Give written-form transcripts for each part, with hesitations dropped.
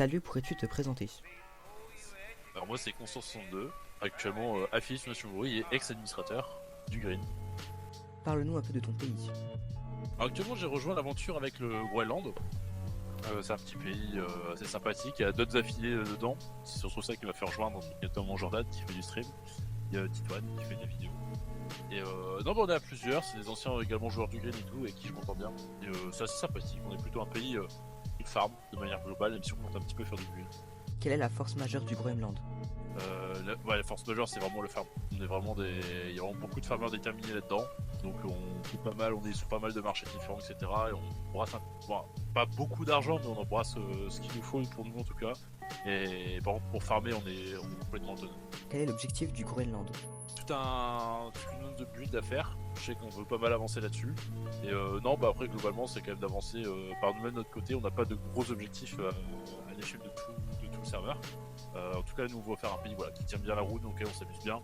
Salut, pourrais-tu te présenter? Alors moi c'est Constant62, actuellement affilié sur Nation Bruit et ex-administrateur du Green. Parle-nous un peu de ton pays. Alors, actuellement j'ai rejoint l'aventure avec le Groenland. C'est un petit pays assez sympathique, il y a d'autres affiliés dedans. C'est surtout ça qui m'a fait rejoindre, notamment Jordan qui fait du stream, il y a Titoine qui fait des vidéos. Et non mais on est à plusieurs, c'est des anciens également joueurs du Green et tout, et qui je m'entends bien. Et c'est assez sympathique, on est plutôt un pays qui farm de manière globale, même si on compte un petit peu faire du build. Quelle est la force majeure du Groenland? La force majeure c'est vraiment le farm. On est vraiment il y a vraiment beaucoup de farmers déterminés là-dedans. Donc on coûte pas mal, on est sur pas mal de marchés différents, etc. Et on brasse pas beaucoup d'argent, mais on embrasse ce qu'il nous faut pour nous en tout cas. Et par contre pour farmer on est complètement autonome. Quel est l'objectif du Groenland? Toute une zone de build à faire. Je sais qu'on veut pas mal avancer là-dessus. Et non, bah après globalement c'est quand même d'avancer par nous-mêmes de notre côté. On n'a pas de gros objectifs à l'échelle de tout le serveur. En tout cas, nous on va faire un pays qui tient bien la route, donc on s'amuse bien.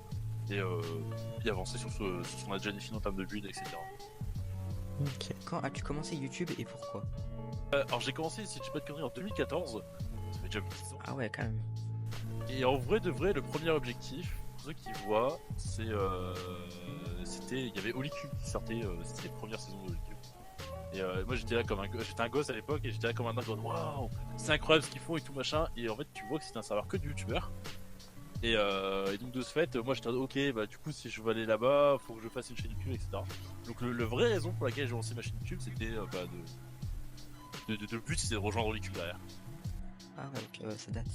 Et avancer sur ce qu'on a déjà défini en termes de build, etc. Ok. Quand as-tu commencé YouTube et pourquoi? Alors j'ai commencé, si je dis pas de conneries, en 2014. Ça fait déjà 10 ans. Ah ouais, quand même. Et en vrai de vrai, le premier objectif, pour ceux qui voient, il y avait Holycube qui sortait, c'était les premières saisons de Holycube. Et moi j'étais là comme j'étais un gosse à l'époque et j'étais là comme un dingue, waouh, c'est incroyable ce qu'ils font et tout machin. Et en fait tu vois que c'était un serveur que de youtubeurs. Et donc de ce fait, moi j'étais ok, bah du coup si je veux aller là-bas, faut que je fasse une chaîne YouTube, etc. Donc le vraie raison pour laquelle j'ai lancé ma chaîne YouTube, c'était le but c'était de rejoindre YouTube derrière. Ah ouais, ok, ouais, ça date.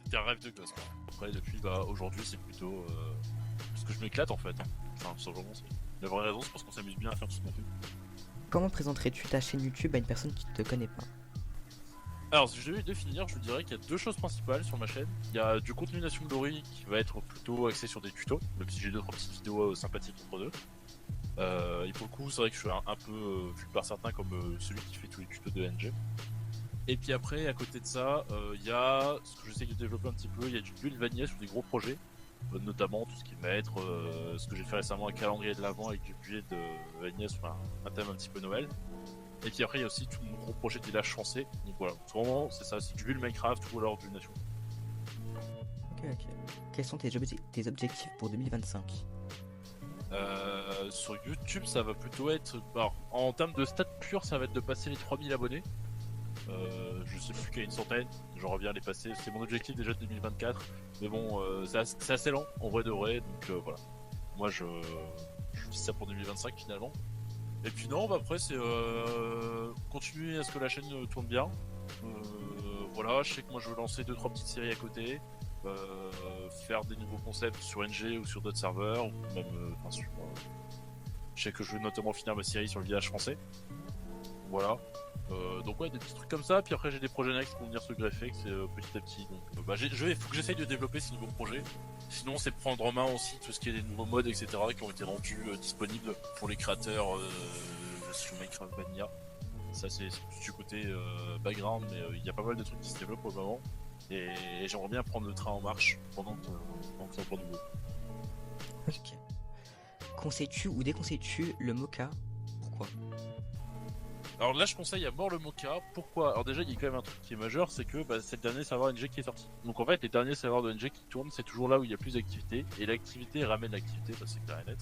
C'était un rêve de gosse quoi. Après depuis aujourd'hui c'est plutôt parce que je m'éclate en fait. Hein. Enfin simplement la vraie raison c'est parce qu'on s'amuse bien à faire tout ce qu'on fait. Comment présenterais-tu ta chaîne YouTube à une personne qui ne te connaît pas? Alors si je devais définir, je dirais qu'il y a deux choses principales sur ma chaîne. Il y a du contenu Nation Glory qui va être plutôt axé sur des tutos, même si j'ai deux trois petites vidéos sympathiques entre deux. Et pour le coup, c'est vrai que je suis un peu vu par certains comme celui qui fait tous les tutos de NG. Et puis après, à côté de ça, il y a ce que j'essaie de développer un petit peu, il y a du build vanilla sur des gros projets, notamment tout ce qui va être ce que j'ai fait récemment, un calendrier de l'avant avec du build vanilla sur un thème un petit peu Noël. Et puis après, il y a aussi tout mon gros projet de village français. Donc voilà, vraiment, c'est ça, c'est du build Minecraft ou alors du Nation. Ok, ok. Quels sont tes objectifs pour 2025? Sur YouTube, ça va plutôt être. Alors, en termes de stats purs, ça va être de passer les 3000 abonnés. Je sais plus qu'il y a une centaine, j'en reviens à les passer. C'est mon objectif déjà de 2024. Mais bon, c'est assez lent, en vrai de vrai. Donc voilà. Moi, je dis ça pour 2025 finalement. Et puis non, après, c'est continuer à ce que la chaîne tourne bien. Voilà, je sais que moi je veux lancer 2-3 petites séries à côté. Faire des nouveaux concepts sur NG ou sur d'autres serveurs, ou même je sais que je veux notamment finir ma série sur le village français. Voilà. Donc ouais, des petits trucs comme ça. Puis après j'ai des projets next qui vont venir se greffer, que c'est petit à petit. Donc faut que j'essaye de développer ces nouveaux projets. Sinon c'est prendre en main aussi tout ce qui est des nouveaux modes, etc. qui ont été rendus disponibles pour les créateurs sur Minecraft Vanilla. Ça c'est plus du côté background, mais il y a pas mal de trucs qui se développent pour le moment. Et j'aimerais bien prendre le train en marche pendant que c'est encore nouveau. Ok. Conseilles-tu ou déconseilles-tu le Mocha? Pourquoi? Alors là, je conseille à mort le Mocha. Pourquoi? Alors déjà, il y a quand même un truc qui est majeur, c'est que c'est le dernier serveur NG qui est sorti. Donc en fait, les derniers serveurs de NG qui tournent, c'est toujours là où il y a plus d'activité. Et l'activité ramène l'activité, ça c'est clair et net.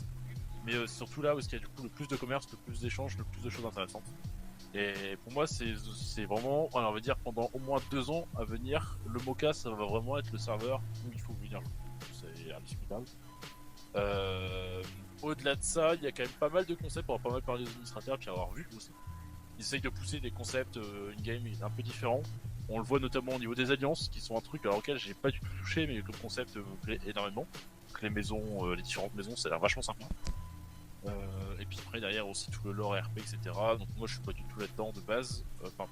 Mais c'est surtout là où il y a du coup le plus de commerce, le plus d'échanges, le plus de choses intéressantes. Et pour moi, c'est vraiment, on va dire, pendant au moins 2 ans à venir, le Mocha, ça va vraiment être le serveur où il faut venir jouer. C'est indiscutable. Au-delà de ça, il y a quand même pas mal de concepts, on va pas mal parler des administrateurs, puis avoir vu aussi. Ils essayent de pousser des concepts in-game un peu différents. On le voit notamment au niveau des alliances, qui sont un truc auquel j'ai pas du tout touché, mais que le concept me plaît énormément. Donc les maisons, les différentes maisons, ça a l'air vachement sympa. Et puis après derrière aussi tout le lore RP, etc. Donc moi je suis pas du tout là-dedans de base. Pas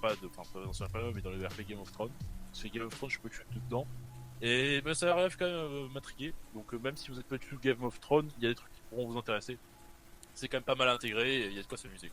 dans ce RP, mais dans le RP Game of Thrones. Parce que Game of Thrones, je peux tuer tout dedans. Et ça arrive quand même m'intriguer. Donc même si vous êtes pas du tout Game of Thrones, il y a des trucs qui pourront vous intéresser. C'est quand même pas mal intégré et il y a de quoi s'amuser.